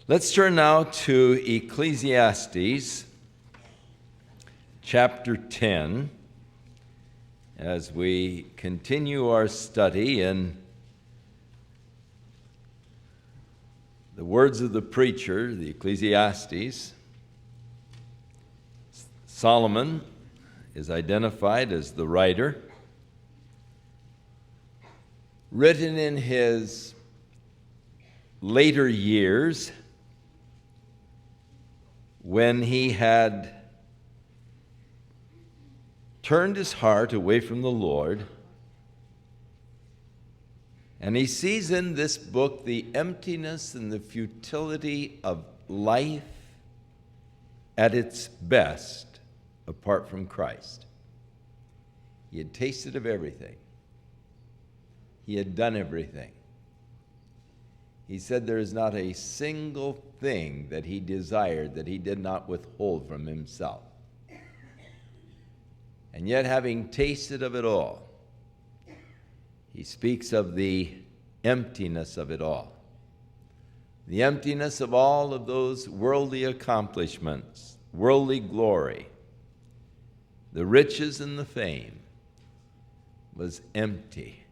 Let's turn now to Ecclesiastes chapter 10 as we continue our study in the words of the preacher, the Ecclesiastes. Solomon is identified as the writer, written in his later years when he had turned his heart away from the Lord, and he sees in this book the emptiness and the futility of life at its best apart from Christ. He had tasted of everything. He had done everything. He said there is not a single thing that he desired that he did not withhold from himself. And yet, having tasted of it all, he speaks of the emptiness of it all. The emptiness of all of those worldly accomplishments, worldly glory, the riches and the fame was empty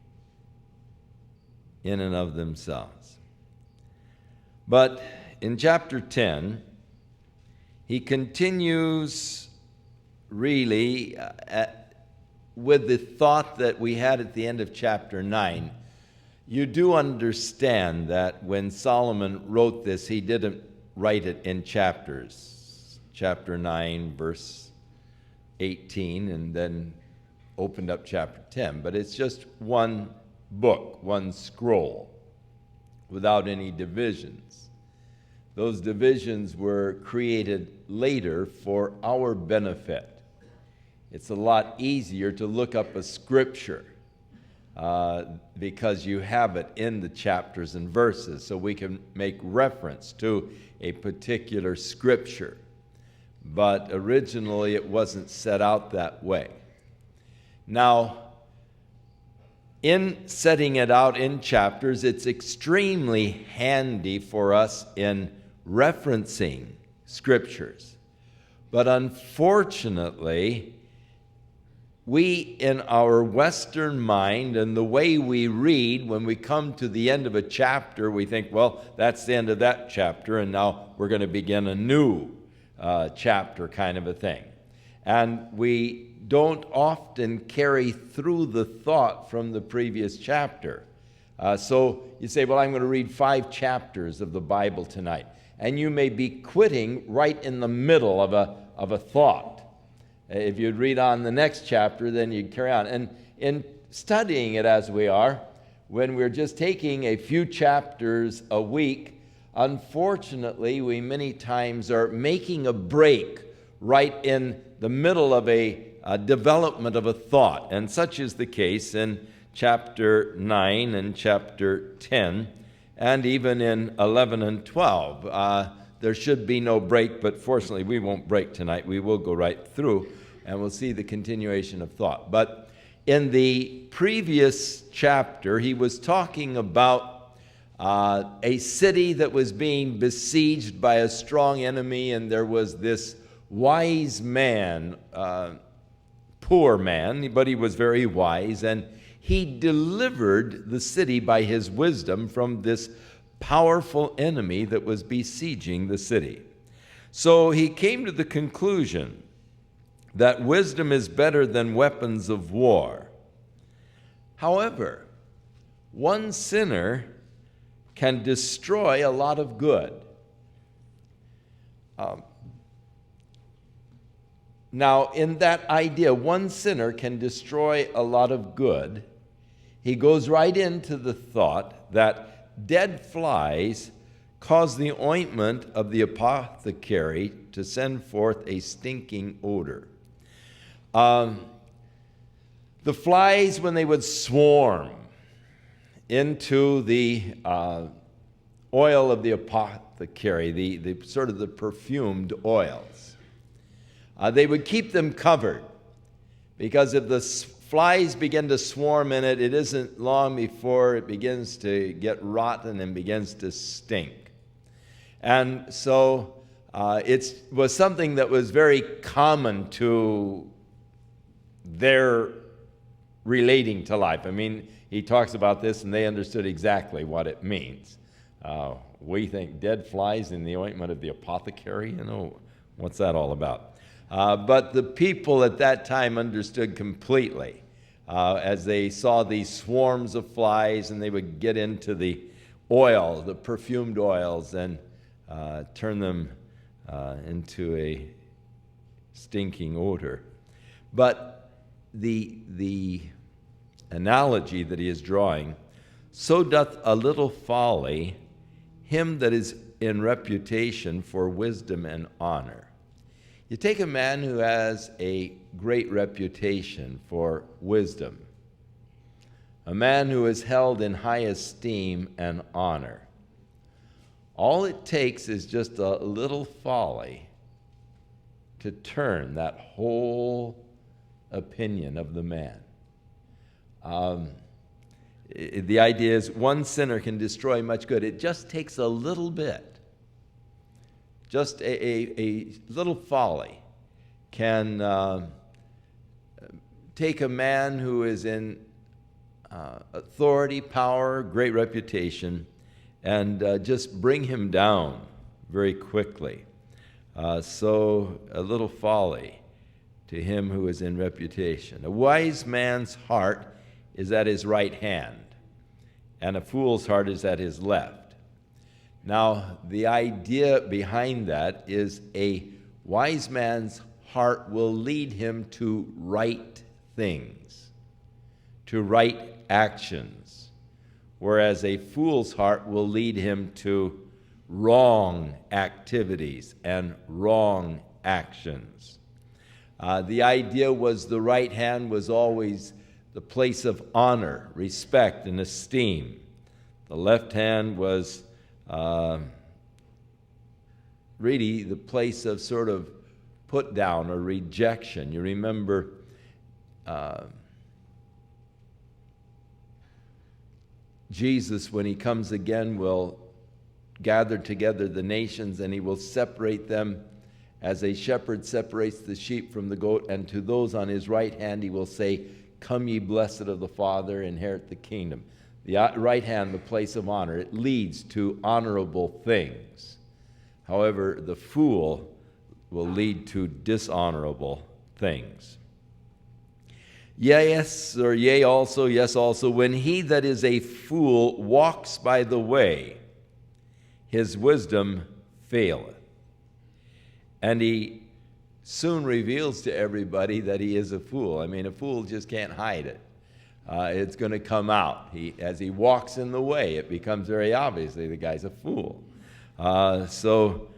in and of themselves. But in chapter 10, he continues really with the thought that we had at the end of chapter 9. You do understand that when Solomon wrote this, he didn't write it in chapters. Chapter 9, verse 18, and then opened up chapter 10. But it's just one book, one scroll, without any divisions. Those divisions were created later for our benefit. It's a lot easier to look up a scripture because you have it in the chapters and verses, so we can make reference to a particular scripture. But originally it wasn't set out that way. Now, in setting it out in chapters, it's extremely handy for us in referencing scriptures. But unfortunately, we in our Western mind and the way we read, when we come to the end of a chapter, we think, well, that's the end of that chapter, and now we're going to begin a new chapter kind of a thing. And we don't often carry through the thought from the previous chapter. So you say, well, I'm going to read 5 chapters of the Bible tonight. And you may be quitting right in the middle of a thought. If you'd read on the next chapter, then you'd carry on. And in studying it as we are, when we're just taking a few chapters a week, unfortunately, we many times are making a break right in the middle of a development of a thought. And such is the case in chapter 9 and chapter 10, and even in 11 and 12. There should be no break, but fortunately we won't break tonight. We will go right through, and we'll see the continuation of thought. But in the previous chapter, he was talking about a city that was being besieged by a strong enemy, and there was this wise man, poor man, but he was very wise, and he delivered the city by his wisdom from this powerful enemy that was besieging the city. So he came to the conclusion that wisdom is better than weapons of war. However, one sinner can destroy a lot of good. Now, in that idea, one sinner can destroy a lot of good. He goes right into the thought that dead flies cause the ointment of the apothecary to send forth a stinking odor. The flies, when they would swarm into the oil of the apothecary, the sort of the perfumed oils, they would keep them covered, because if the flies begin to swarm in it, it isn't long before it begins to get rotten and begins to stink. And so it was something that was very common to their relating to life. I mean, he talks about this, and they understood exactly what it means. We think dead flies in the ointment of the apothecary, what's that all about? But the people at that time understood completely as they saw these swarms of flies, and they would get into the oil, the perfumed oils, and turn them into a stinking odor. But the analogy that he is drawing, so doth a little folly him that is in reputation for wisdom and honor. You take a man who has a great reputation for wisdom, a man who is held in high esteem and honor. All it takes is just a little folly to turn that whole opinion of the man. The idea is one sinner can destroy much good. It just takes a little bit. Just a little folly can take a man who is in authority, power, great reputation, and just bring him down very quickly. So a little folly to him who is in reputation. A wise man's heart is at his right hand, and a fool's heart is at his left. Now, the idea behind that is a wise man's heart will lead him to right things, to right actions, whereas a fool's heart will lead him to wrong activities and wrong actions. The idea was the right hand was always the place of honor, respect, and esteem. The left hand was really the place of sort of put down or rejection. You remember Jesus, when he comes again, will gather together the nations, and he will separate them as a shepherd separates the sheep from the goat, and to those on his right hand he will say, "Come ye blessed of the Father, inherit the kingdom." The right hand, the place of honor, it leads to honorable things. However, the fool will lead to dishonorable things. Yes, or yea also, yes also, when he that is a fool walks by the way, his wisdom faileth. And he soon reveals to everybody that he is a fool. I mean, a fool just can't hide it. It's going to come out. As he walks in the way, it becomes very obvious that the guy's a fool. So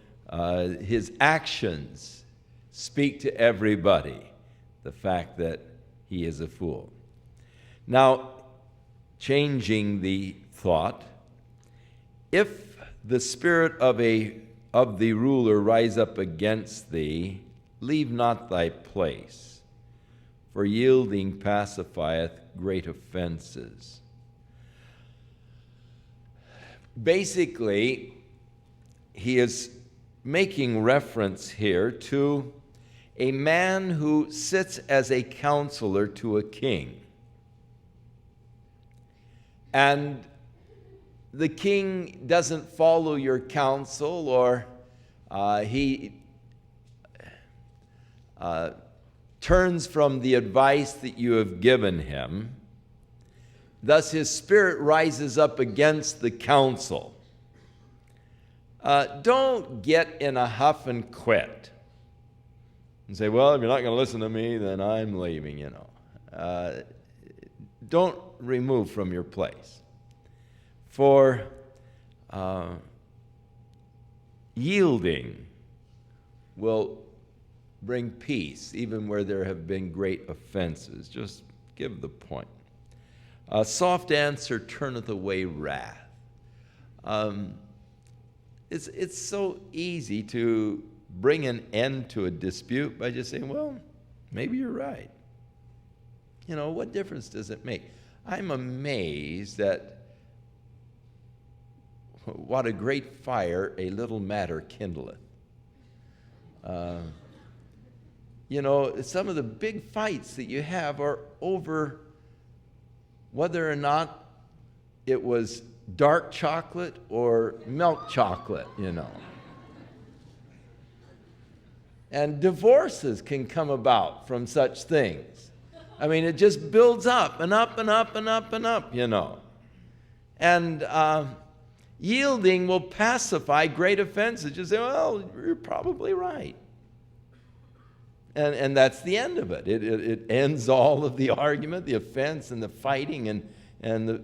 his actions speak to everybody the fact that he is a fool. Now, changing the thought, if the spirit of the ruler rise up against thee, leave not thy place, for yielding pacifieth great offenses. Basically, he is making reference here to a man who sits as a counselor to a king. And the king doesn't follow your counsel, or he turns from the advice that you have given him. Thus his spirit rises up against the counsel. Don't get in a huff and quit and say, well, if you're not going to listen to me, then I'm leaving, Don't remove from your place. For yielding will bring peace, even where there have been great offenses. Just give the point. A soft answer turneth away wrath. It's so easy to bring an end to a dispute by just saying, well, maybe you're right. What difference does it make? I'm amazed at what a great fire a little matter kindleth. Some of the big fights that you have are over whether or not it was dark chocolate or milk chocolate, And divorces can come about from such things. I mean, it just builds up and up and up and up and up, And yielding will pacify great offenses. You say, well, you're probably right. And that's the end of it. It ends all of the argument, the offense, and the fighting, and the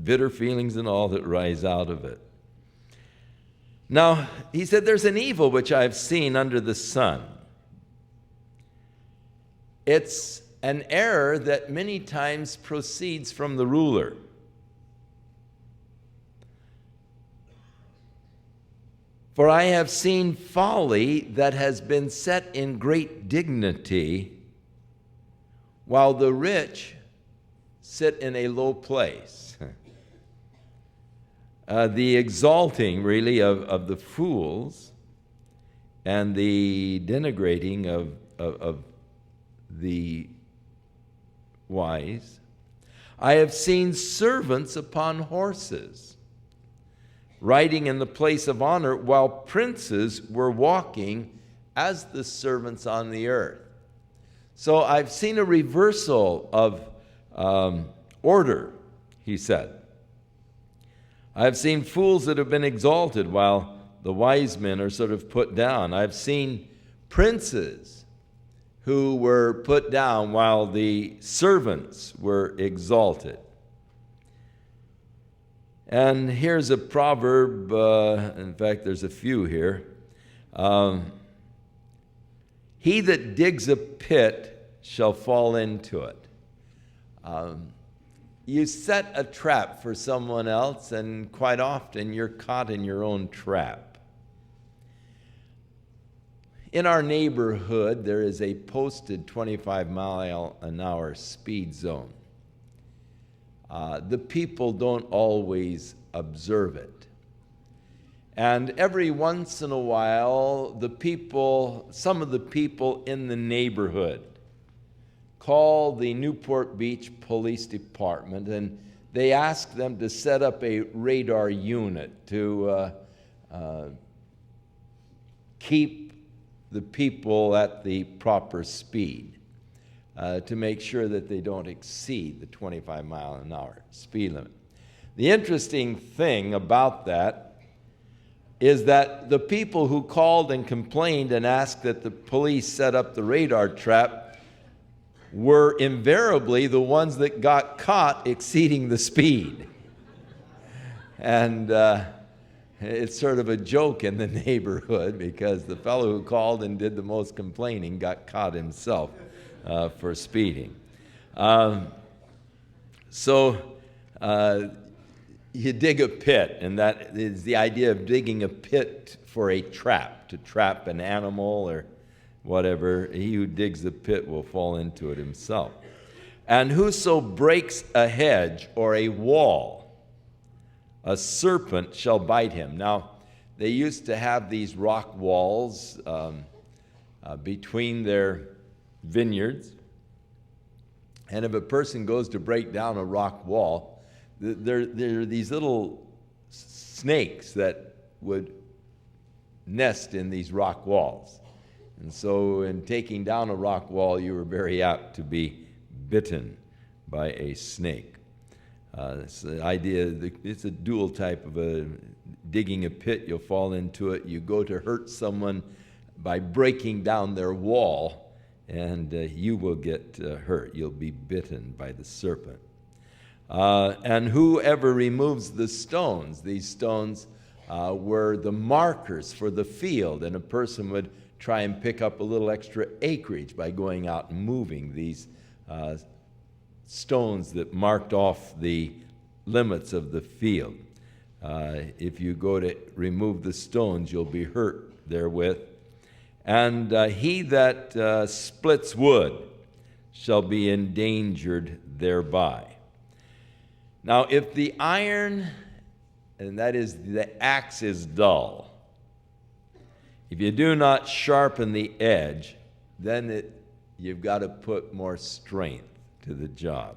bitter feelings and all that rise out of it. Now, he said, there's an evil which I've seen under the sun. It's an error that many times proceeds from the ruler. For I have seen folly that has been set in great dignity, while the rich sit in a low place. The exalting, really, of the fools and the denigrating of the wise. I have seen servants upon horses, riding in the place of honor, while princes were walking as the servants on the earth. So I've seen a reversal of order, he said. I've seen fools that have been exalted while the wise men are sort of put down. I've seen princes who were put down while the servants were exalted. And here's a proverb, in fact, there's a few here. He that digs a pit shall fall into it. You set a trap for someone else, and quite often you're caught in your own trap. In our neighborhood, there is a posted 25-mile-an-hour speed zone. The people don't always observe it. And every once in a while, some of the people in the neighborhood call the Newport Beach Police Department, and they ask them to set up a radar unit to keep the people at the proper speed, to make sure that they don't exceed the 25-mile-an-hour speed limit. The interesting thing about that is that the people who called and complained and asked that the police set up the radar trap were invariably the ones that got caught exceeding the speed. And it's sort of a joke in the neighborhood, because the fellow who called and did the most complaining got caught himself for speeding. So you dig a pit, and that is the idea of digging a pit for a trap, to trap an animal or whatever. He who digs the pit will fall into it himself. And whoso breaks a hedge or a wall, a serpent shall bite him. Now, they used to have these rock walls between their vineyards. And if a person goes to break down a rock wall, there are these little snakes that would nest in these rock walls. And so in taking down a rock wall, you were very apt to be bitten by a snake. It's the idea, it's a dual type of digging a pit, you'll fall into it. You go to hurt someone by breaking down their wall, and you will get hurt. You'll be bitten by the serpent. And whoever removes the stones, these stones were the markers for the field, and a person would try and pick up a little extra acreage by going out and moving these stones that marked off the limits of the field. If you go to remove the stones, you'll be hurt therewith. And he that splits wood shall be endangered thereby. Now, if the iron and that is the axe is dull. If you do not sharpen the edge, then you've got to put more strength to the job.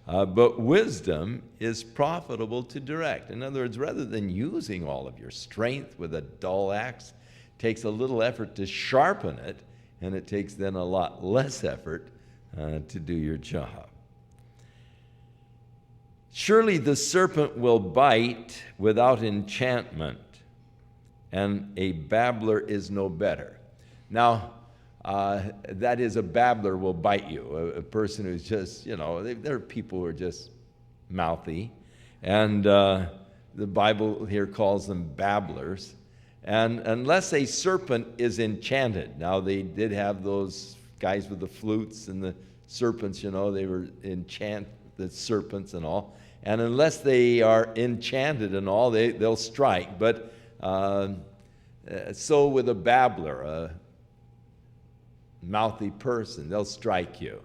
But wisdom is profitable to direct. In other words, rather than using all of your strength with a dull axe, it takes a little effort to sharpen it, and it takes then a lot less effort to do your job. Surely the serpent will bite without enchantment, and a babbler is no better. Now, that is, a babbler will bite you. A person who's just, there are people who are just mouthy. And the Bible here calls them babblers. And unless a serpent is enchanted, now they did have those guys with the flutes and the serpents, they were the serpents and all. And unless they are enchanted and all, they'll strike. But so with a babbler, a mouthy person, they'll strike you.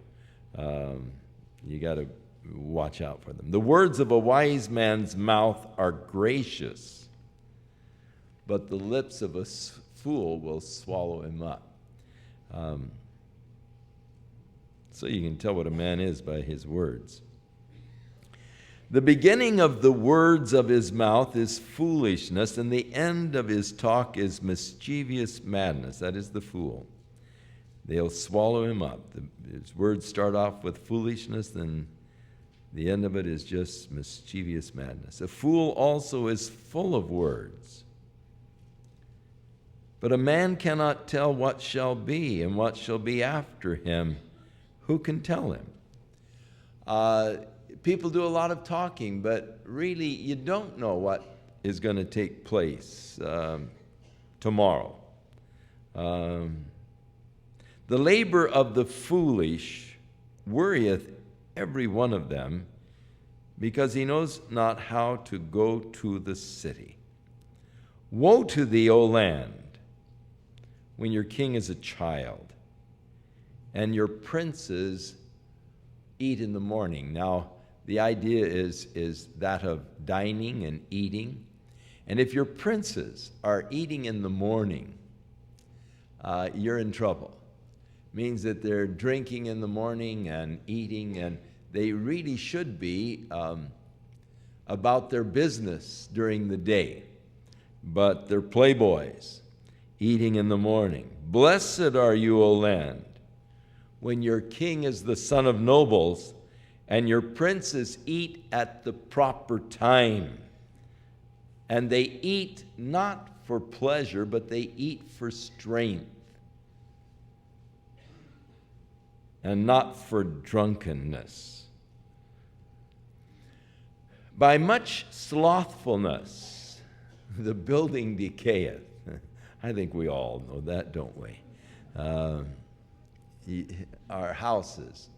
You got to watch out for them. The words of a wise man's mouth are gracious, but the lips of a fool will swallow him up. So you can tell what a man is by his words. The beginning of the words of his mouth is foolishness, and the end of his talk is mischievous madness. That is the fool. They'll swallow him up. His words start off with foolishness, and the end of it is just mischievous madness. A fool also is full of words. But a man cannot tell what shall be and what shall be after him. Who can tell him? People do a lot of talking, but really you don't know what is going to take place tomorrow. The labor of the foolish worrieth every one of them, because he knows not how to go to the city. Woe to thee, O land, when your king is a child, and your princes eat in the morning. Now, the idea is that of dining and eating. And if your princes are eating in the morning, you're in trouble. Means that they're drinking in the morning and eating, and they really should be about their business during the day. But they're playboys, eating in the morning. Blessed are you, O land, when your king is the son of nobles, and your princes eat at the proper time. And they eat not for pleasure, but they eat for strength, and not for drunkenness. By much slothfulness, the building decayeth. I think we all know that, don't we? Our houses,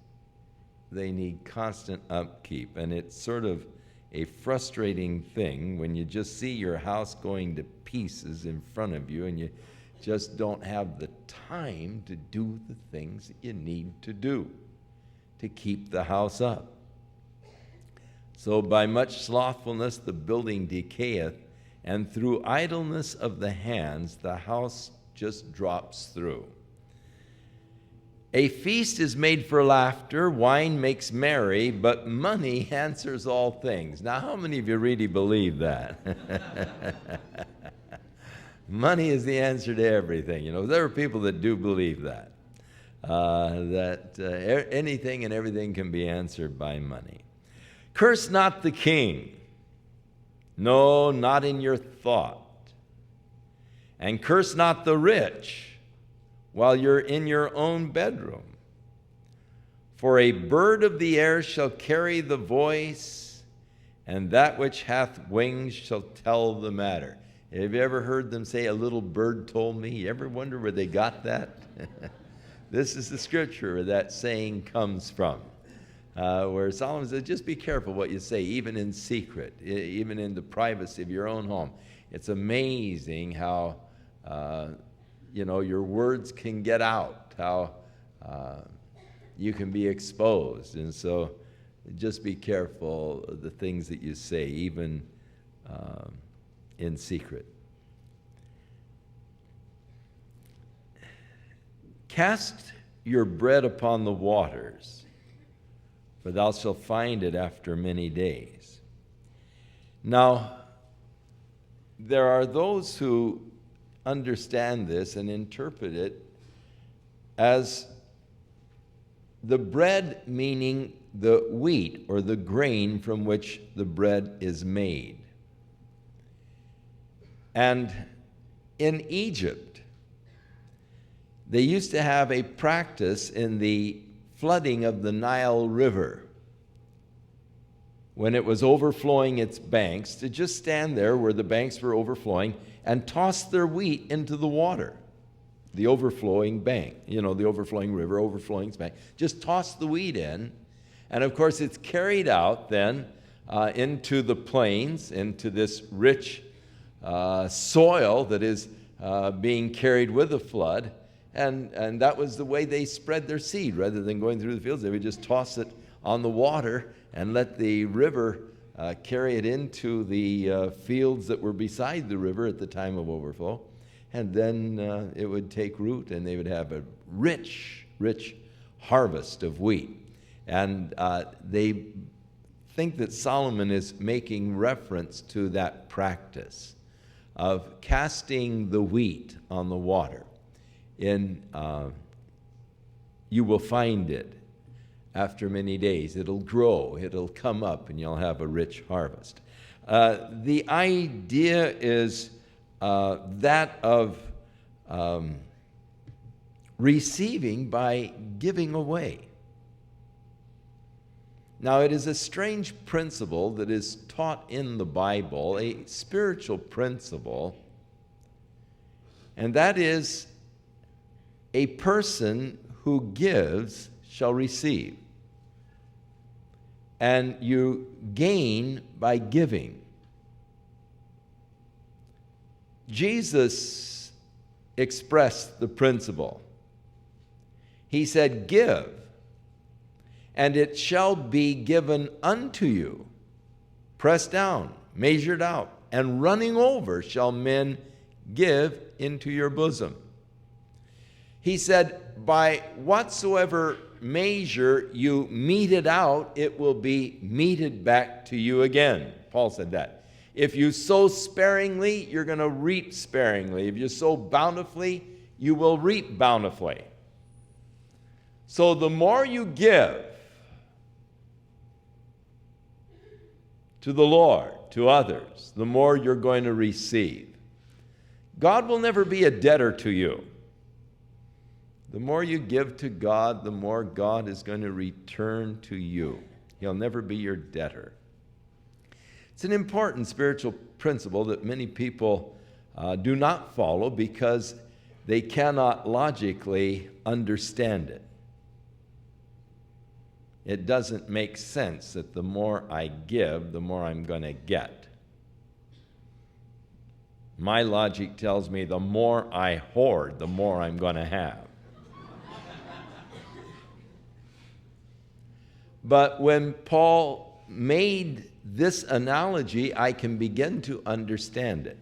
they need constant upkeep, and it's sort of a frustrating thing when you just see your house going to pieces in front of you and you just don't have the time to do the things that you need to do to keep the house up. So by much slothfulness the building decayeth, and through idleness of the hands the house just drops through. A feast is made for laughter, wine makes merry, but money answers all things. Now, how many of you really believe that? Money is the answer to everything. There are people that do believe that. Anything and everything can be answered by money. Curse not the king, no, not in your thought. And curse not the rich while you're in your own bedroom. For a bird of the air shall carry the voice, and that which hath wings shall tell the matter. Have you ever heard them say, a little bird told me? You ever wonder where they got that? This is the scripture where that saying comes from, where Solomon says, just be careful what you say, even in secret, even in the privacy of your own home. It's amazing how your words can get out, how you can be exposed. And so just be careful of the things that you say, even in secret. Cast your bread upon the waters, for thou shalt find it after many days. Now, there are those who understand this and interpret it as the bread meaning the wheat or the grain from which the bread is made. And in Egypt, they used to have a practice in the flooding of the Nile River, when it was overflowing its banks, to just stand there where the banks were overflowing and toss their wheat into the water. The overflowing bank, the overflowing river, overflowing bank. Just toss the wheat in, and of course it's carried out then into the plains, into this rich soil that is being carried with the flood, and that was the way they spread their seed. Rather than going through the fields, they would just toss it on the water and let the river carry it into the fields that were beside the river at the time of overflow. And then it would take root, and they would have a rich, rich harvest of wheat. And they think that Solomon is making reference to that practice of casting the wheat on the water. You will find it after many days. It'll grow, it'll come up, and you'll have a rich harvest. The idea is that of receiving by giving away. Now, it is a strange principle that is taught in the Bible, a spiritual principle, and that is a person who gives shall receive. And you gain by giving. Jesus expressed the principle. He said, "Give, and it shall be given unto you. Pressed down, measured out, and running over shall men give into your bosom." He said, by whatsoever measure you mete it out, it will be meted back to you again. Paul said that. If you sow sparingly, you're going to reap sparingly. If you sow bountifully, you will reap bountifully. So the more you give to the Lord, to others, the more you're going to receive. God will never be a debtor to you. The more you give to God, the more God is going to return to you. He'll never be your debtor. It's an important spiritual principle that many people do not follow because they cannot logically understand it. It doesn't make sense that the more I give, the more I'm going to get. My logic tells me the more I hoard, the more I'm going to have. But when Paul made this analogy, I can begin to understand it.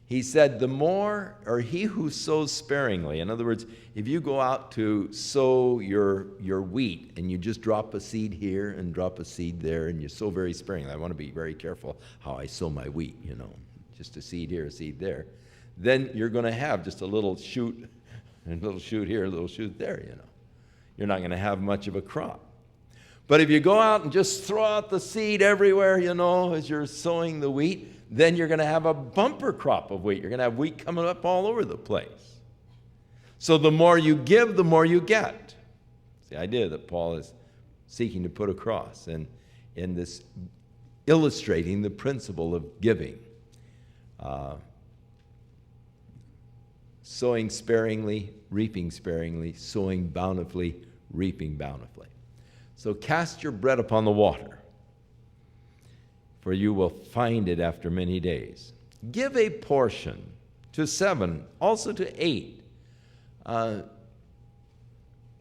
He said, the more, or he who sows sparingly, in other words, if you go out to sow your wheat and you just drop a seed here and drop a seed there and you sow very sparingly, I want to be very careful how I sow my wheat, just a seed here, a seed there, then you're going to have just a little shoot, and a little shoot here, a little shoot there, You're not going to have much of a crop. But if you go out and just throw out the seed everywhere, as you're sowing the wheat, then you're going to have a bumper crop of wheat. You're going to have wheat coming up all over the place. So the more you give, the more you get. It's the idea that Paul is seeking to put across in this illustrating the principle of giving. Sowing sparingly, reaping sparingly, sowing bountifully, reaping bountifully. So cast your bread upon the water, for you will find it after many days. Give a portion to 7, also to 8.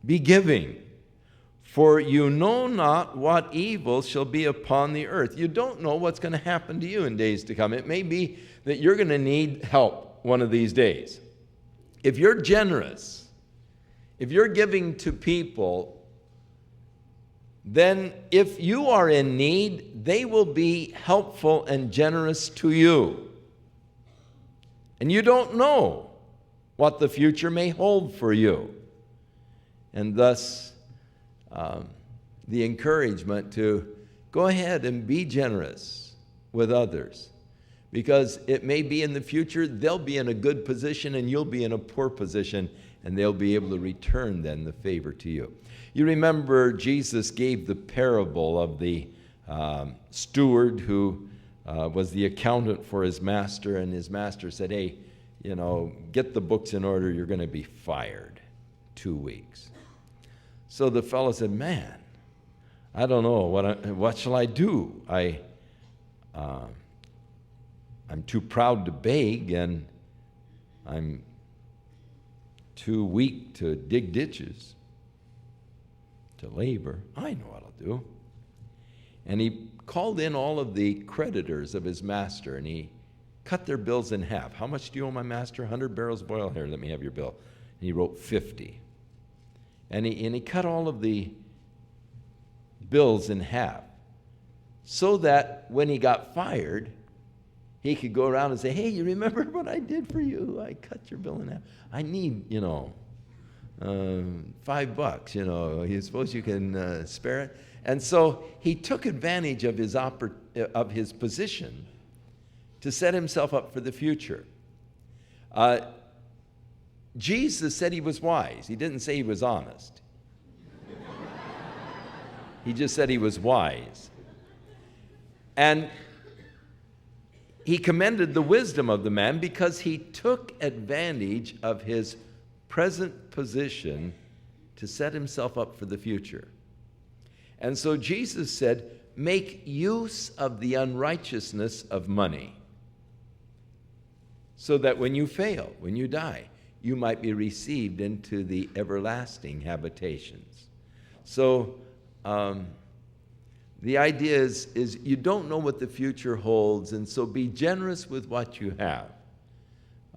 Be giving, For you know not what evil shall be upon the earth. You don't know what's going to happen to you in days to come. It may be that you're going to need help one of these days. If you're generous, if you're giving to people, then if you are in need, they will be helpful and generous to you. And you don't know what the future may hold for you. And thus, the encouragement to go ahead and be generous with others, because it may be in the future they'll be in a good position and you'll be in a poor position, and they'll be able to return then the favor to you. You remember Jesus gave the parable of the steward who was the accountant for his master, and his master said, hey, get the books in order, you're going to be fired 2 weeks. So the fellow said, man, I don't know, what shall I do? I'm too proud to beg, and I'm too weak to dig ditches, to labor. I know what I'll do. And he called in all of the creditors of his master, and he cut their bills in half. How much do you owe my master? 100 barrels of oil? Here, let me have your bill. And he wrote 50. And he cut all of the bills in half so that when he got fired, he could go around and say, hey, you remember what I did for you? I cut your bill in half. I need, $5, you suppose you can spare it? And so he took advantage of his position to set himself up for the future. Jesus said he was wise. He didn't say he was honest. He just said he was wise. And he commended the wisdom of the man because he took advantage of his present position to set himself up for the future. And so Jesus said, make use of the unrighteousness of money, so that when you fail, when you die, you might be received into the everlasting habitations. So the idea is you don't know what the future holds, and so be generous with what you have.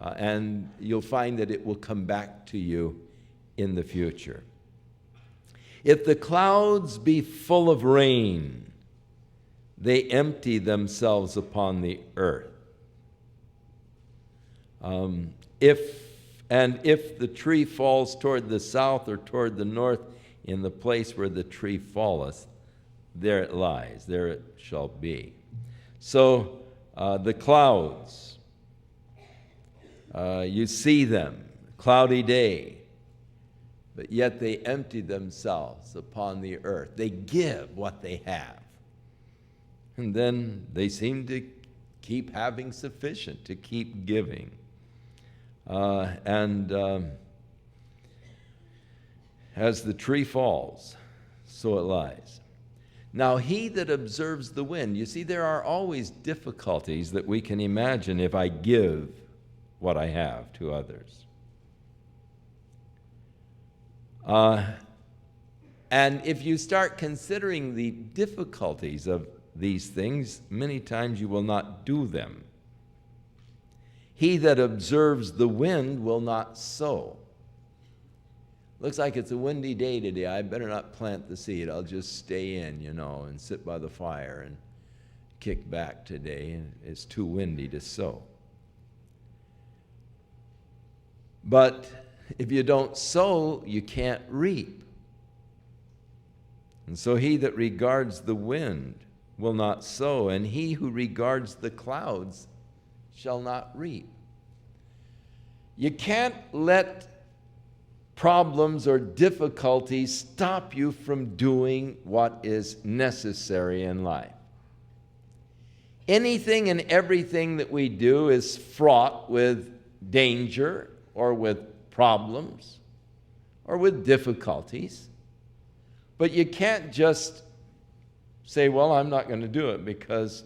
And you'll find that it will come back to you in the future. If the clouds be full of rain, they empty themselves upon the earth. If the tree falls toward the south or toward the north, in the place where the tree falleth, there it lies, there it shall be. So the clouds, you see them, cloudy day, but yet they empty themselves upon the earth. They give what they have. And then they seem to keep having sufficient, to keep giving. As the tree falls, so it lies. Now he that observes the wind, you see, there are always difficulties that we can imagine if I give what I have to others. And if you start considering the difficulties of these things, many times you will not do them. He that observes the wind will not sow. Looks like it's a windy day today. I better not plant the seed. I'll just stay in, and sit by the fire and kick back today. It's too windy to sow. But if you don't sow, you can't reap. And so he that regards the wind will not sow, and he who regards the clouds shall not reap. You can't let problems or difficulties stop you from doing what is necessary in life. Anything and everything that we do is fraught with danger or with problems or with difficulties. But you can't just say, well, I'm not going to do it because,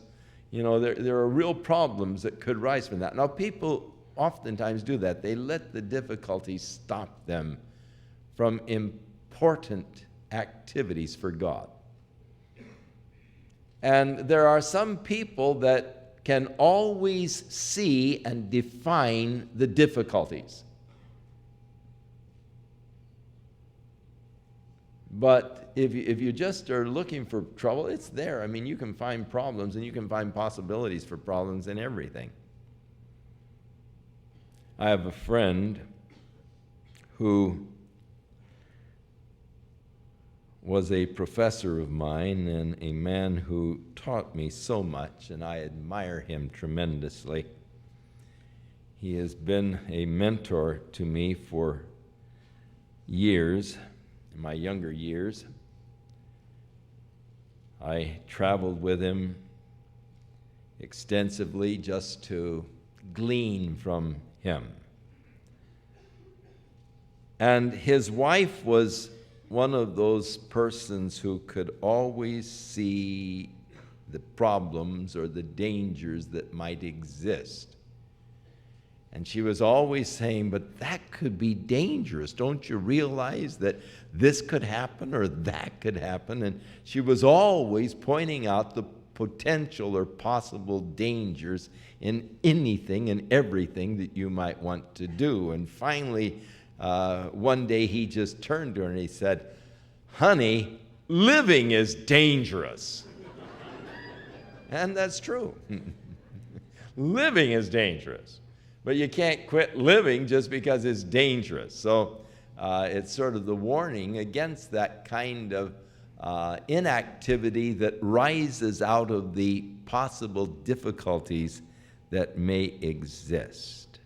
there are real problems that could rise from that. Now, people oftentimes do that. They let the difficulties stop them from important activities for God. And there are some people that can always see and define the difficulties. But if you just are looking for trouble, it's there. I mean, you can find problems and you can find possibilities for problems in everything. I have a friend who was a professor of mine and a man who taught me so much, and I admire him tremendously. He has been a mentor to me for years, in my younger years. I traveled with him extensively just to glean from him. And his wife was one of those persons who could always see the problems or the dangers that might exist. And she was always saying, but that could be dangerous. Don't you realize that this could happen or that could happen? And she was always pointing out the potential or possible dangers in anything and everything that you might want to do. And finally, one day he just turned to her and he said, honey, living is dangerous. And that's true. Living is dangerous. But you can't quit living just because it's dangerous. So it's sort of the warning against that kind of inactivity that rises out of the possible difficulties that may exist.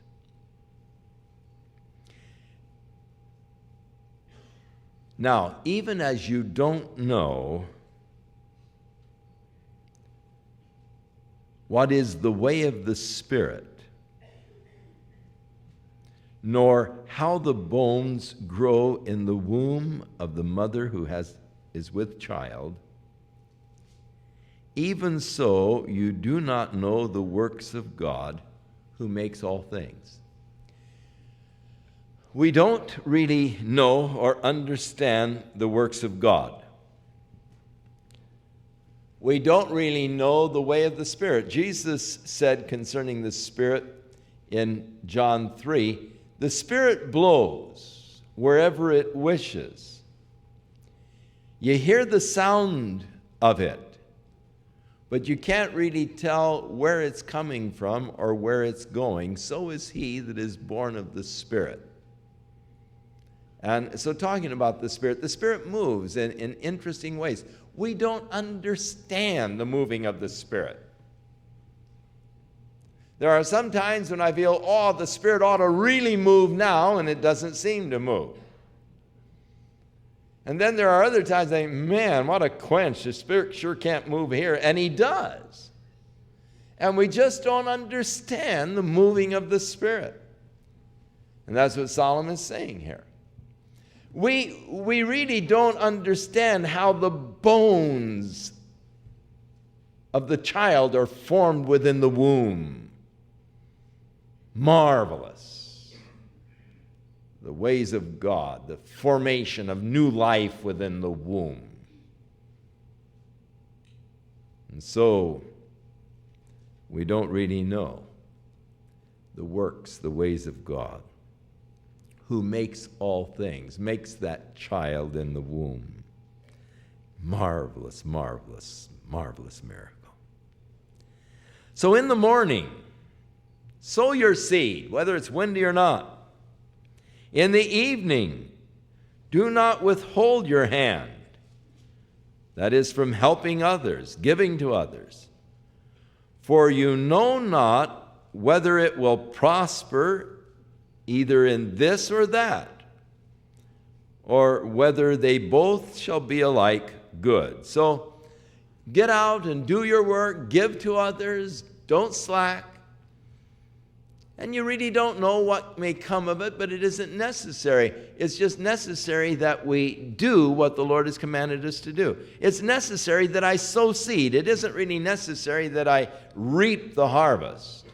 Now, even as you don't know what is the way of the Spirit, nor how the bones grow in the womb of the mother who is with child, even so you do not know the works of God who makes all things. We don't really know or understand the works of God. We don't really know the way of the Spirit. Jesus said concerning the Spirit in John 3, the Spirit blows wherever it wishes. You hear the sound of it, but you can't really tell where it's coming from or where it's going. So is he that is born of the Spirit. And so talking about the Spirit moves in interesting ways. We don't understand the moving of the Spirit. There are some times when I feel, the Spirit ought to really move now, and it doesn't seem to move. And then there are other times I think, man, what a quench. The Spirit sure can't move here, and he does. And we just don't understand the moving of the Spirit. And that's what Solomon's saying here. We really don't understand how the bones of the child are formed within the womb. Marvelous. The ways of God, the formation of new life within the womb. And so, we don't really know the works, the ways of God, who makes all things, makes that child in the womb. Marvelous, marvelous, marvelous miracle. So in the morning, sow your seed, whether it's windy or not. In the evening, do not withhold your hand. That is from helping others, giving to others. For you know not whether it will prosper either in this or that, or whether they both shall be alike good. So get out and do your work, give to others, don't slack. And you really don't know what may come of it, but it isn't necessary. It's just necessary that we do what the Lord has commanded us to do. It's necessary that I sow seed. It isn't really necessary that I reap the harvest.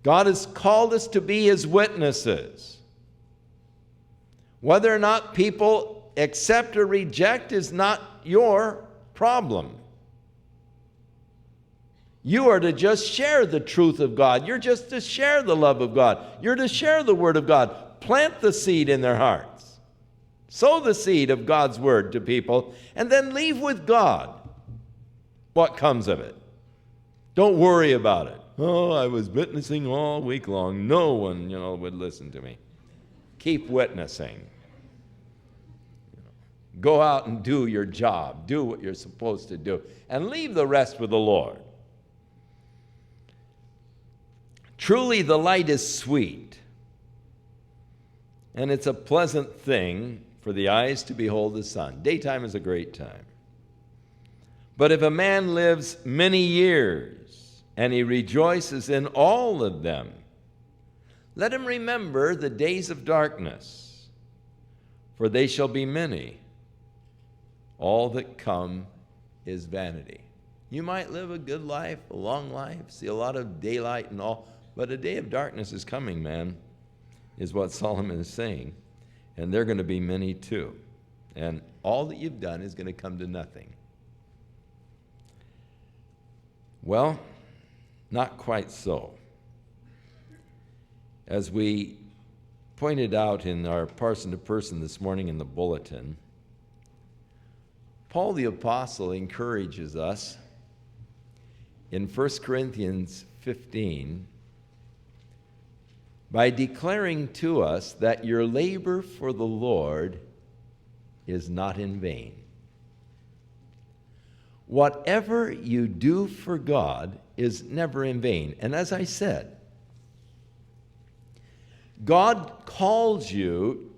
God has called us to be his witnesses. Whether or not people accept or reject is not your problem. You are to just share the truth of God. You're just to share the love of God. You're to share the Word of God. Plant the seed in their hearts. Sow the seed of God's Word to people, and then leave with God what comes of it. Don't worry about it. Oh, I was witnessing all week long. No one, would listen to me. Keep witnessing. Go out and do your job. Do what you're supposed to do. And leave the rest with the Lord. Truly, the light is sweet, and it's a pleasant thing for the eyes to behold the sun. Daytime is a great time. But if a man lives many years, and he rejoices in all of them, let him remember the days of darkness, for they shall be many. All that come is vanity. You might live a good life, a long life, see a lot of daylight and all, but a day of darkness is coming, man, is what Solomon is saying. And they're going to be many too. And all that you've done is going to come to nothing. Well, not quite so. As we pointed out in our person to person this morning in the bulletin, Paul the Apostle encourages us in 1 Corinthians 15 by declaring to us that your labor for the Lord is not in vain. Whatever you do for God is never in vain. And as I said, God calls you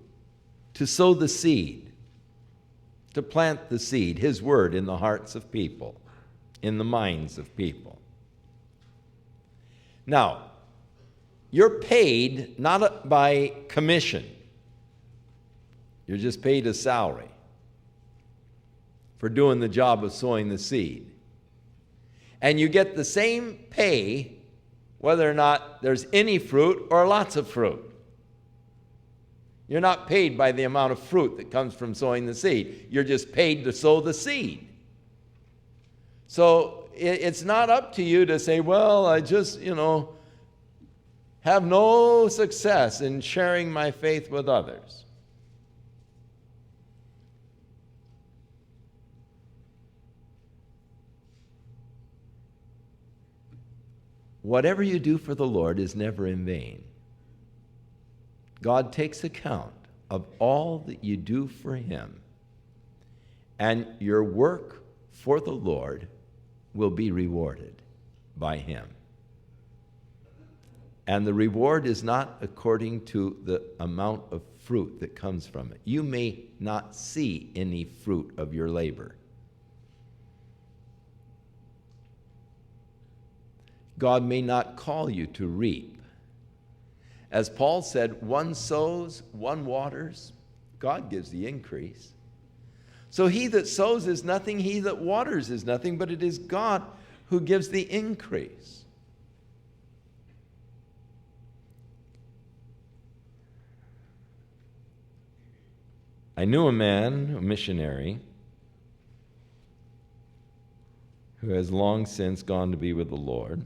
to sow the seed, to plant the seed, His word in the hearts of people, in the minds of people. Now, you're paid not by commission. You're just paid a salary for doing the job of sowing the seed. And you get the same pay whether or not there's any fruit or lots of fruit. You're not paid by the amount of fruit that comes from sowing the seed. You're just paid to sow the seed. So it's not up to you to say, well, I just, have no success in sharing my faith with others. Whatever you do for the Lord is never in vain. God takes account of all that you do for Him, and your work for the Lord will be rewarded by Him. And the reward is not according to the amount of fruit that comes from it. You may not see any fruit of your labor. God may not call you to reap. As Paul said, one sows, one waters, God gives the increase. So he that sows is nothing, he that waters is nothing, but it is God who gives the increase. I knew a man, a missionary, who has long since gone to be with the Lord,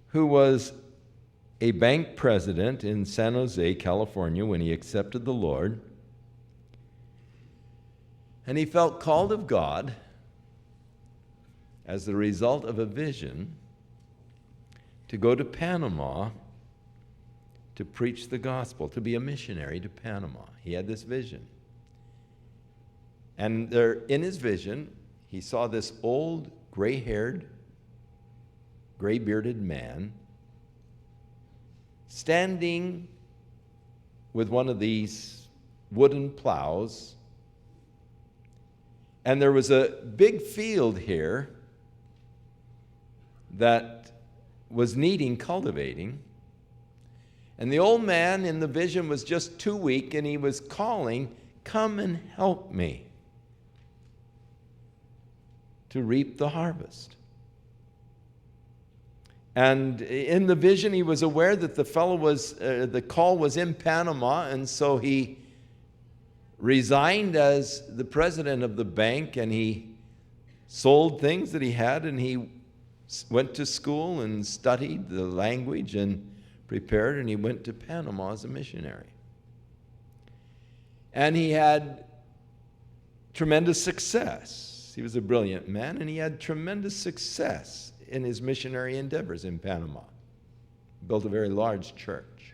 who was a bank president in San Jose, California, when he accepted the Lord. And he felt called of God as the result of a vision to go to Panama to preach the gospel, to be a missionary to Panama. He had this vision. And there, in his vision, he saw this old, gray-haired, gray-bearded man standing with one of these wooden plows. And there was a big field here that was needing cultivating. And the old man in the vision was just too weak, and he was calling, "Come and help me to reap the harvest." And in the vision, he was aware that the call was in Panama, and so he resigned as the president of the bank, and he sold things that he had, and he went to school and studied the language and prepared, and he went to Panama as a missionary. And he had tremendous success. He was a brilliant man, and he had tremendous success in his missionary endeavors in Panama. Built a very large church.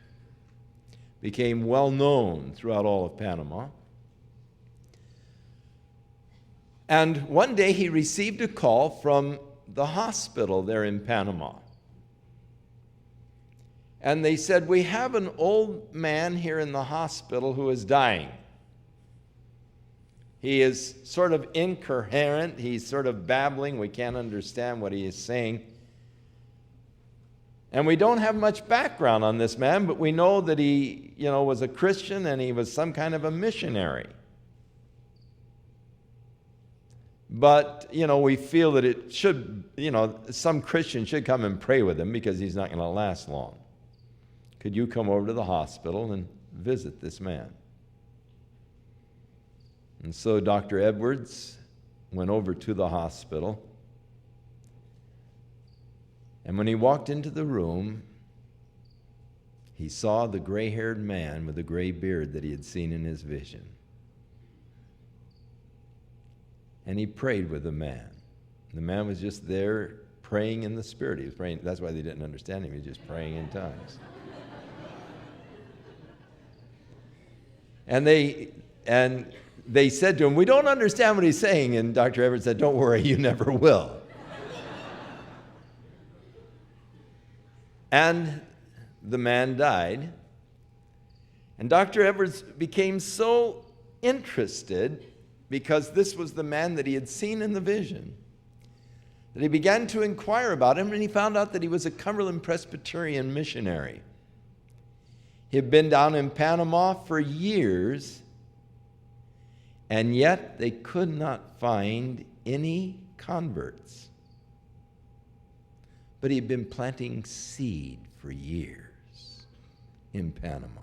Became well known throughout all of Panama. And one day he received a call from the hospital there in Panama. And they said, "We have an old man here in the hospital who is dying. He is sort of incoherent. He's sort of babbling. We can't understand what he is saying. And we don't have much background on this man, but we know that he, was a Christian and he was some kind of a missionary. But, we feel that it should, some Christian should come and pray with him because he's not going to last long. Could you come over to the hospital and visit this man?" And so Dr. Edwards went over to the hospital. And when he walked into the room, he saw the gray-haired man with the gray beard that he had seen in his vision. And he prayed with the man. The man was just there praying in the Spirit. He was praying. That's why they didn't understand him. He was just praying in tongues. And they said to him, "We don't understand what he's saying." And Dr. Edwards said, "Don't worry, you never will." And the man died. And Dr. Edwards became so interested, because this was the man that he had seen in the vision, that he began to inquire about him, and he found out that he was a Cumberland Presbyterian missionary. He had been down in Panama for years, and yet they could not find any converts. But he had been planting seed for years in Panama.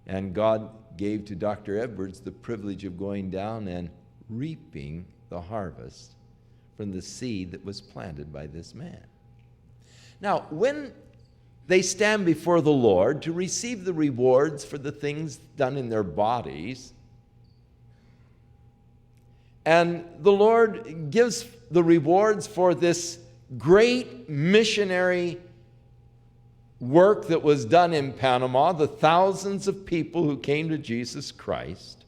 And God gave to Dr. Edwards the privilege of going down and reaping the harvest from the seed that was planted by this man. Now, when they stand before the Lord to receive the rewards for the things done in their bodies, and the Lord gives the rewards for this great missionary work that was done in Panama, the thousands of people who came to Jesus Christ.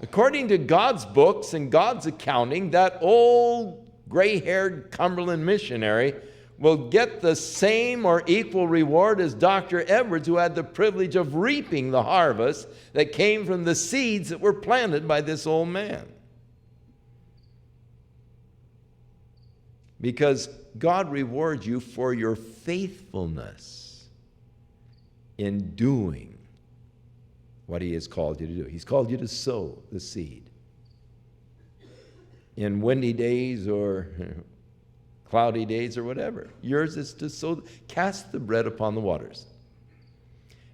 According to God's books and God's accounting, that old gray-haired Cumberland missionary will get the same or equal reward as Dr. Edwards, who had the privilege of reaping the harvest that came from the seeds that were planted by this old man. Because God rewards you for your faithfulness in doing what He has called you to do. He's called you to sow the seed. In windy days or cloudy days or whatever. Yours is to sow, cast the bread upon the waters.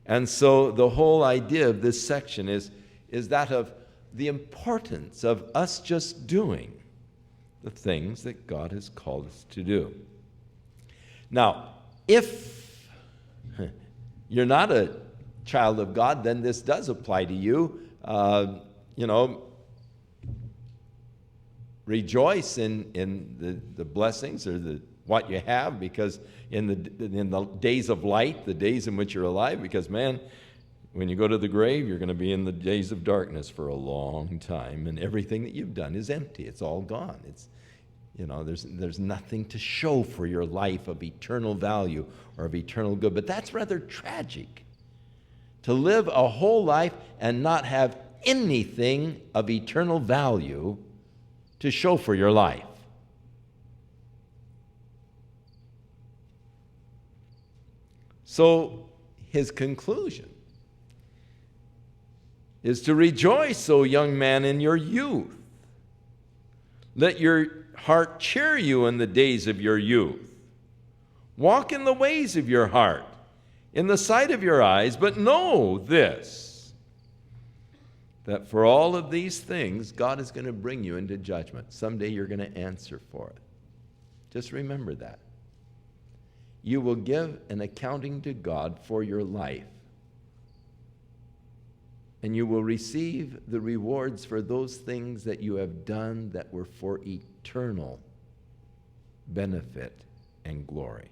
And so the whole idea of this section is that of the importance of us just doing the things that God has called us to do. Now, if you're not a child of God, then this does apply to you. Rejoice in the blessings or what you have, because in the days of light, the days in which you're alive, because man, when you go to the grave, you're going to be in the days of darkness for a long time, and everything that you've done is empty. It's all gone. There's nothing to show for your life of eternal value or of eternal good. But that's rather tragic, to live a whole life and not have anything of eternal value to show for your life. So his conclusion is to rejoice, O young man, in your youth. Let your heart cheer you in the days of your youth. Walk in the ways of your heart, in the sight of your eyes, but know this, that for all of these things, God is going to bring you into judgment. Someday you're going to answer for it. Just remember that. You will give an accounting to God for your life, and you will receive the rewards for those things that you have done that were for eternal benefit and glory.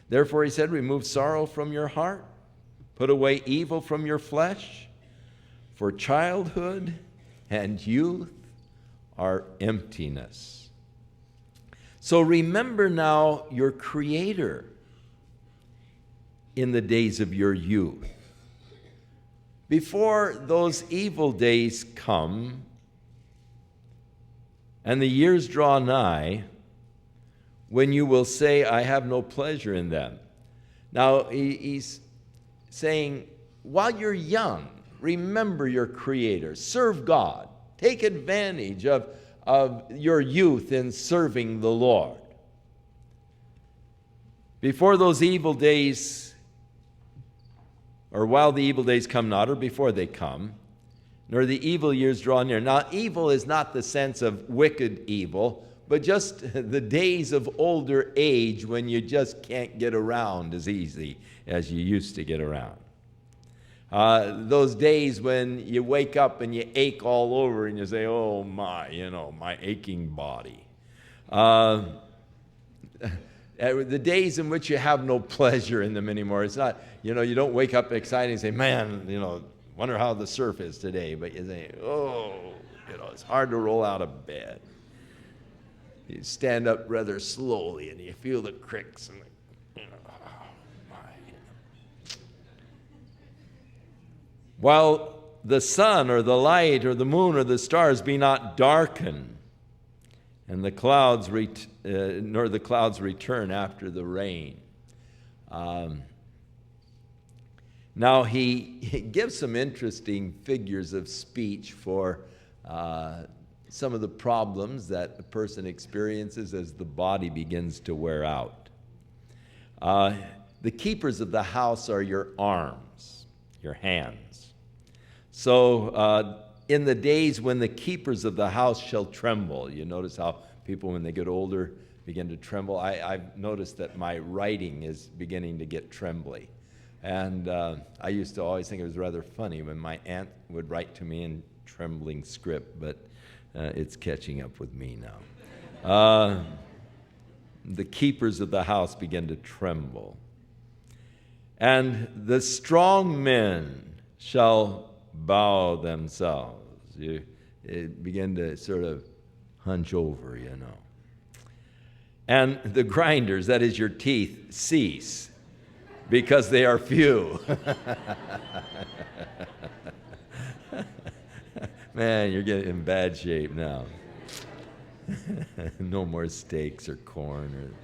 Therefore, he said, remove sorrow from your heart, put away evil from your flesh, for childhood and youth are emptiness. So remember now your Creator in the days of your youth. Before those evil days come and the years draw nigh, when you will say, I have no pleasure in them. Now, he's saying, while you're young, remember your Creator. Serve God. Take advantage of your youth in serving the Lord. Before those evil days, or while the evil days come not, or before they come, nor the evil years draw near. Now, evil is not the sense of wicked evil, but just the days of older age when you just can't get around as easy as you used to get around. Those days when you wake up and you ache all over and you say, oh my, my aching body. The days in which you have no pleasure in them anymore. It's not, you don't wake up excited and say, man, wonder how the surf is today. But you say, it's hard to roll out of bed. You stand up rather slowly and you feel the cricks and oh my. While the sun or the light or the moon or the stars be not darkened, and the clouds nor the clouds return after the rain. Now he gives some interesting figures of speech for some of the problems that a person experiences as the body begins to wear out. The keepers of the house are your arms, your hands. So in the days when the keepers of the house shall tremble, you notice how people when they get older begin to tremble. I've noticed that my writing is beginning to get trembly. And I used to always think it was rather funny when my aunt would write to me in trembling script, but it's catching up with me now. The keepers of the house begin to tremble. And the strong men shall bow themselves. You begin to sort of hunch over, And the grinders, that is your teeth, cease, because they are few. Man, you're getting in bad shape now. No more steaks or corn.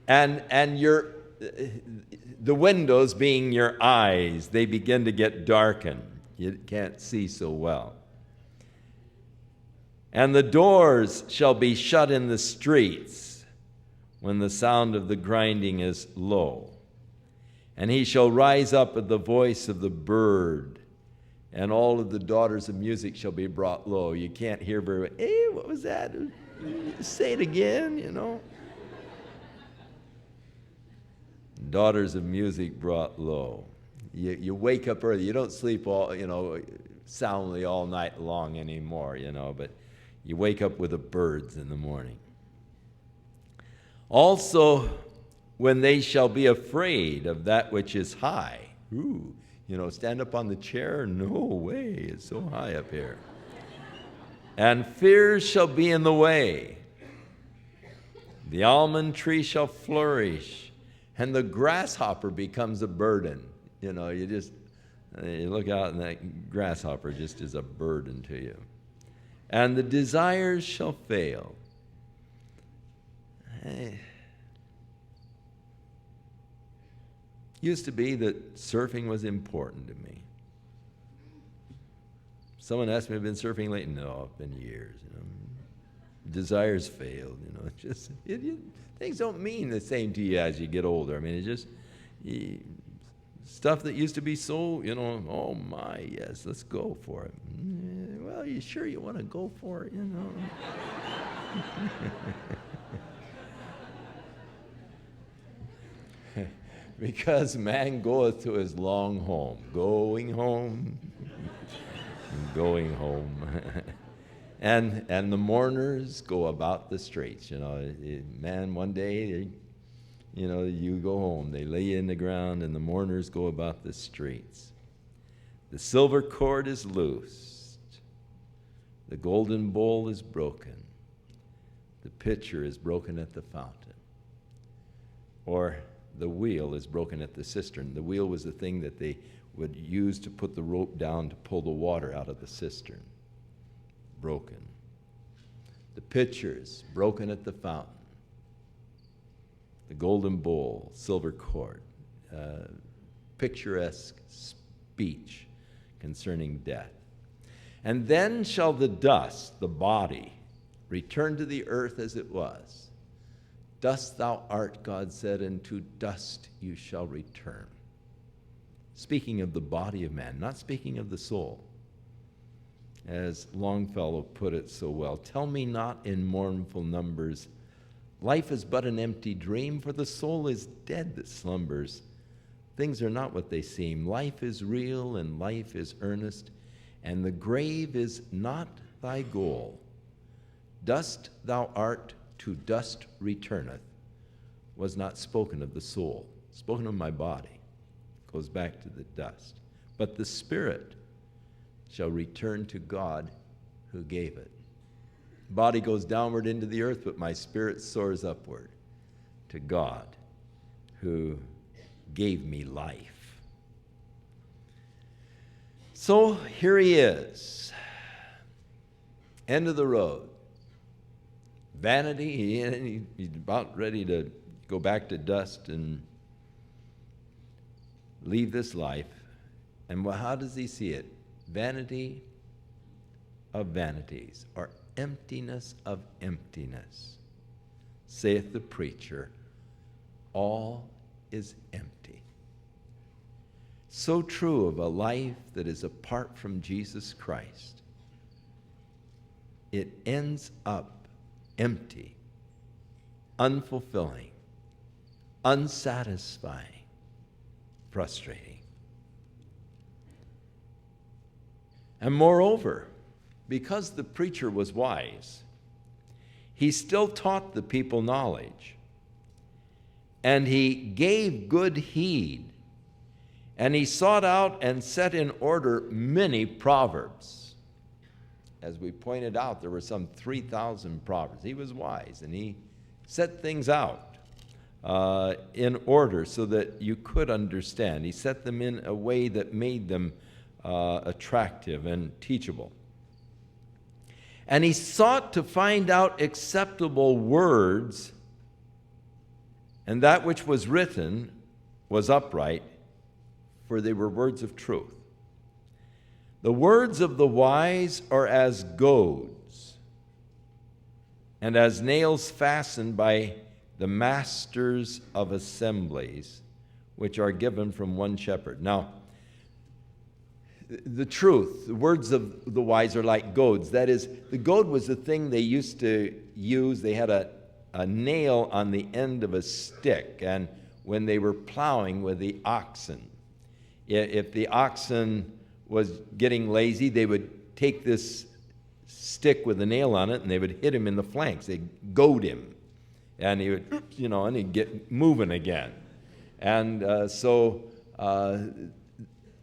And the windows being your eyes, they begin to get darkened. You can't see so well. And the doors shall be shut in the streets when the sound of the grinding is low. And he shall rise up at the voice of the bird, and all of the daughters of music shall be brought low. You can't hear very well. Hey, what was that? Say it again, Daughters of music brought low. You wake up early. You don't sleep soundly all night long anymore, but you wake up with the birds in the morning. Also, when they shall be afraid of that which is high. Ooh, stand up on the chair? No way, it's so high up here. And fears shall be in the way. The almond tree shall flourish, and the grasshopper becomes a burden. You look out and that grasshopper just is a burden to you. And the desires shall fail. Used to be that surfing was important to me. Someone asked me, I've been surfing late. No, it's been years. Desires failed. Things don't mean the same to you as you get older. I mean, it's just stuff that used to be so, oh my, yes, let's go for it. Well, you sure you want to go for it, Because man goeth to his long home, going home, going home. And the mourners go about the streets. Man, one day, you go home. They lay you in the ground, and the mourners go about the streets. The silver cord is loosed. The golden bowl is broken. The pitcher is broken at the fountain. Or the wheel is broken at the cistern. The wheel was the thing that they would use to put the rope down to pull the water out of the cistern. Broken. The pitchers broken at the fountain. The golden bowl, silver cord, picturesque speech concerning death. And then shall the dust, the body, return to the earth as it was. Dust thou art, God said, and to dust you shall return. Speaking of the body of man, not speaking of the soul. As Longfellow put it so well, tell me not in mournful numbers, life is but an empty dream, for the soul is dead that slumbers. Things are not what they seem. Life is real and life is earnest, and the grave is not thy goal. Dust thou art, to dust returneth, was not spoken of the soul, spoken of my body. Goes back to the dust. But the spirit shall return to God who gave it. Body goes downward into the earth, but my spirit soars upward to God who gave me life. So here he is, end of the road. Vanity, he's about ready to go back to dust and leave this life. And how does he see it? Vanity of vanities, or emptiness of emptiness. Saith the preacher, all is empty. So true of a life that is apart from Jesus Christ. It ends up empty, unfulfilling, unsatisfying, frustrating. And moreover, because the preacher was wise, he still taught the people knowledge, and he gave good heed, and he sought out and set in order many proverbs. As we pointed out, there were some 3,000 proverbs. He was wise, and he set things out in order so that you could understand. He set them in a way that made them attractive and teachable. And he sought to find out acceptable words, and that which was written was upright, for they were words of truth. The words of the wise are as goads, and as nails fastened by the masters of assemblies, which are given from one shepherd. Now, the truth, the words of the wise are like goads. That is, the goad was the thing they used to use. They had a nail on the end of a stick, and when they were plowing with the oxen, if the oxen was getting lazy, they would take this stick with a nail on it and they would hit him in the flanks. They'd goad him, and he would, and he'd get moving again. And so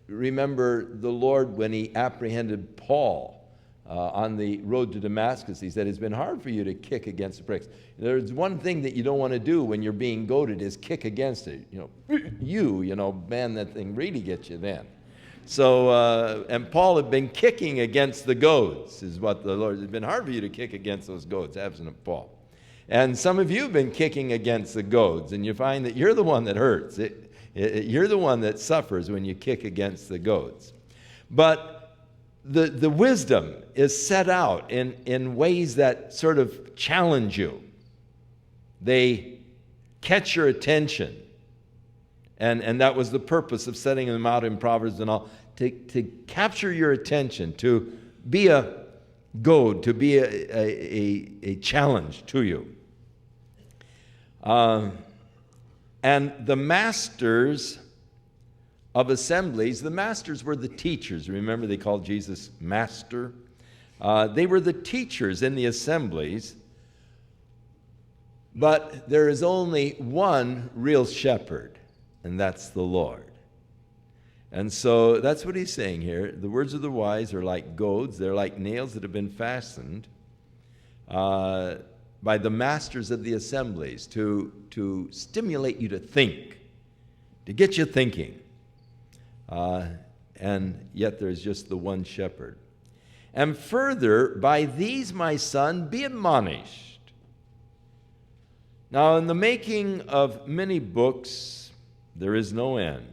remember the Lord when he apprehended Paul on the road to Damascus. He said, it's been hard for you to kick against the pricks. There's one thing that you don't want to do when you're being goaded is kick against it. Man, that thing really gets you then. So, and Paul had been kicking against the goads, is what the Lord, it's been hard for you to kick against those goads, hasn't it, Paul? And some of you have been kicking against the goads, and you find that you're the one that hurts. You're the one that suffers when you kick against the goads. But the wisdom is set out in ways that sort of challenge you. They catch your attention. And that was the purpose of setting them out in Proverbs and all, to capture your attention, to be a goad, to be a challenge to you. And the masters of assemblies, the masters were the teachers. Remember, they called Jesus master. They were the teachers in the assemblies, but there is only one real shepherd, and that's the Lord. And so that's what he's saying here. The words of the wise are like goads. They're like nails that have been fastened by the masters of the assemblies to stimulate you to think, to get you thinking. And yet there's just the one shepherd. And further, by these, my son, be admonished. Now, in the making of many books, there is no end.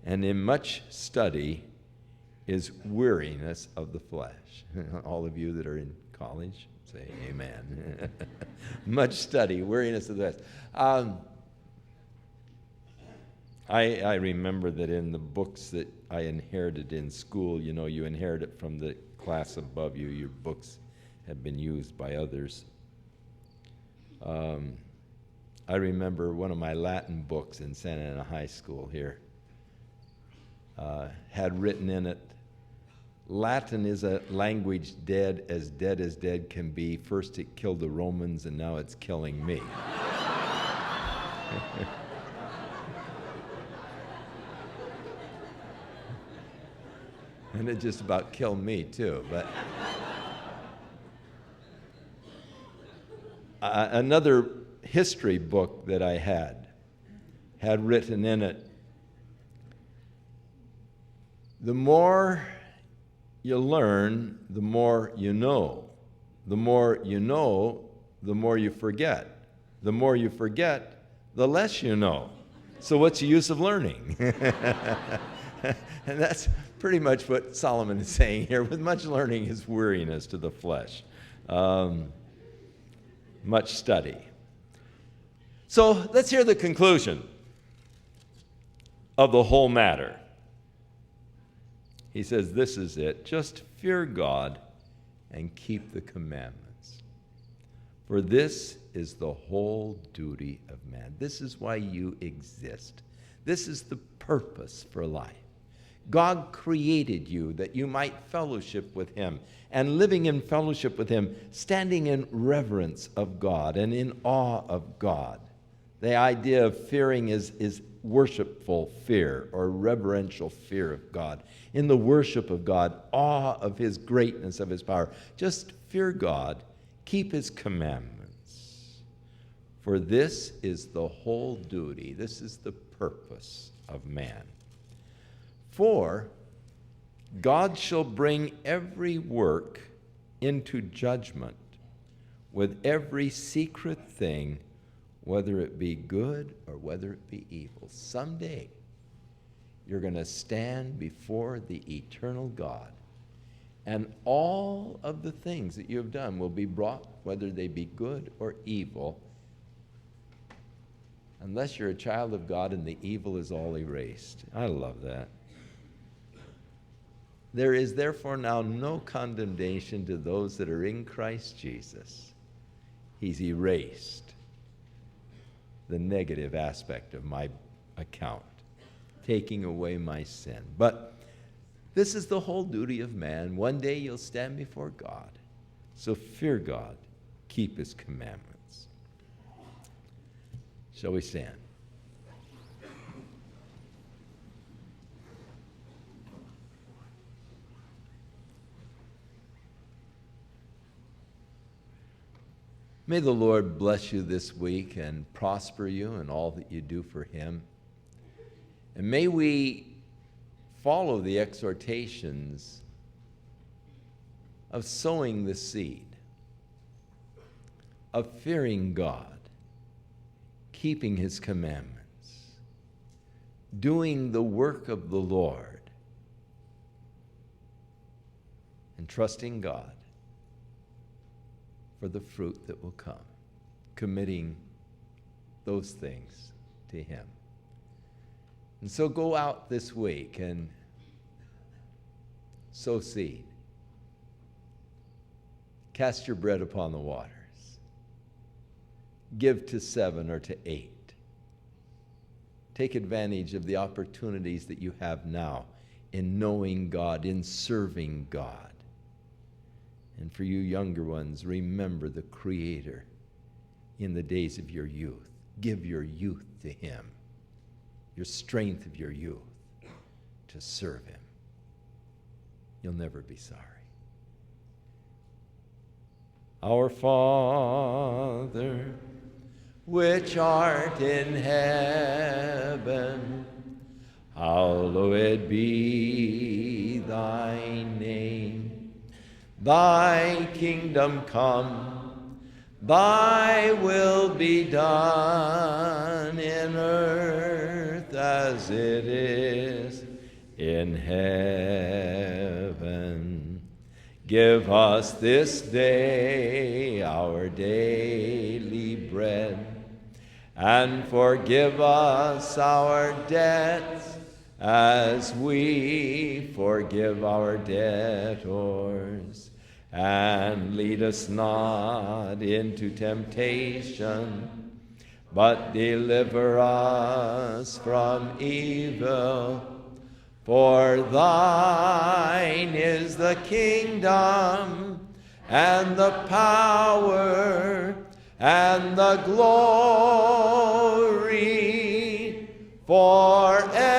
And in much study is weariness of the flesh. All of you that are in college, say amen. Much study, weariness of the flesh. I remember that in the books that I inherited in school, you know, you inherit it from the class above you. Your books have been used by others. I remember one of my Latin books in Santa Ana High School here had written in it, Latin is a language dead as dead can be. First it killed the Romans, and now it's killing me. And it just about killed me too. But another history book that I had written in it, the more you learn, the more you know. The more you know, the more you forget. The more you forget, the less you know. So what's the use of learning? And that's pretty much what Solomon is saying here. With much learning is weariness to the flesh. Much study. So let's hear the conclusion of the whole matter. He says, this is it. Just fear God and keep the commandments. For this is the whole duty of man. This is why you exist. This is the purpose for life. God created you that you might fellowship with him, and living in fellowship with him, standing in reverence of God and in awe of God. The idea of fearing is worshipful fear or reverential fear of God. In the worship of God, awe of his greatness, of his power. Just fear God, keep his commandments. For this is the whole duty, this is the purpose of man. For God shall bring every work into judgment with every secret thing, whether it be good or whether it be evil. Someday, you're going to stand before the eternal God, and all of the things that you have done will be brought, whether they be good or evil, unless you're a child of God and the evil is all erased. I love that. There is therefore now no condemnation to those that are in Christ Jesus. He's erased the negative aspect of my account, taking away my sin. But this is the whole duty of man. One day you'll stand before God. So fear God, keep his commandments. Shall we stand? May the Lord bless you this week and prosper you in all that you do for him. And may we follow the exhortations of sowing the seed, of fearing God, keeping his commandments, doing the work of the Lord, and trusting God for the fruit that will come, committing those things to Him. And so go out this week and sow seed. Cast your bread upon the waters. Give to 7 or to 8. Take advantage of the opportunities that you have now in knowing God, in serving God. And for you younger ones, remember the Creator in the days of your youth. Give your youth to Him, your strength of your youth, to serve Him. You'll never be sorry. Our Father, which art in heaven, hallowed be thy name. Thy kingdom come, thy will be done in earth as it is in heaven. Give us this day our daily bread, and forgive us our debts as we forgive our debtors. And lead us not into temptation, but deliver us from evil. For thine is the kingdom, and the power, and the glory, forever.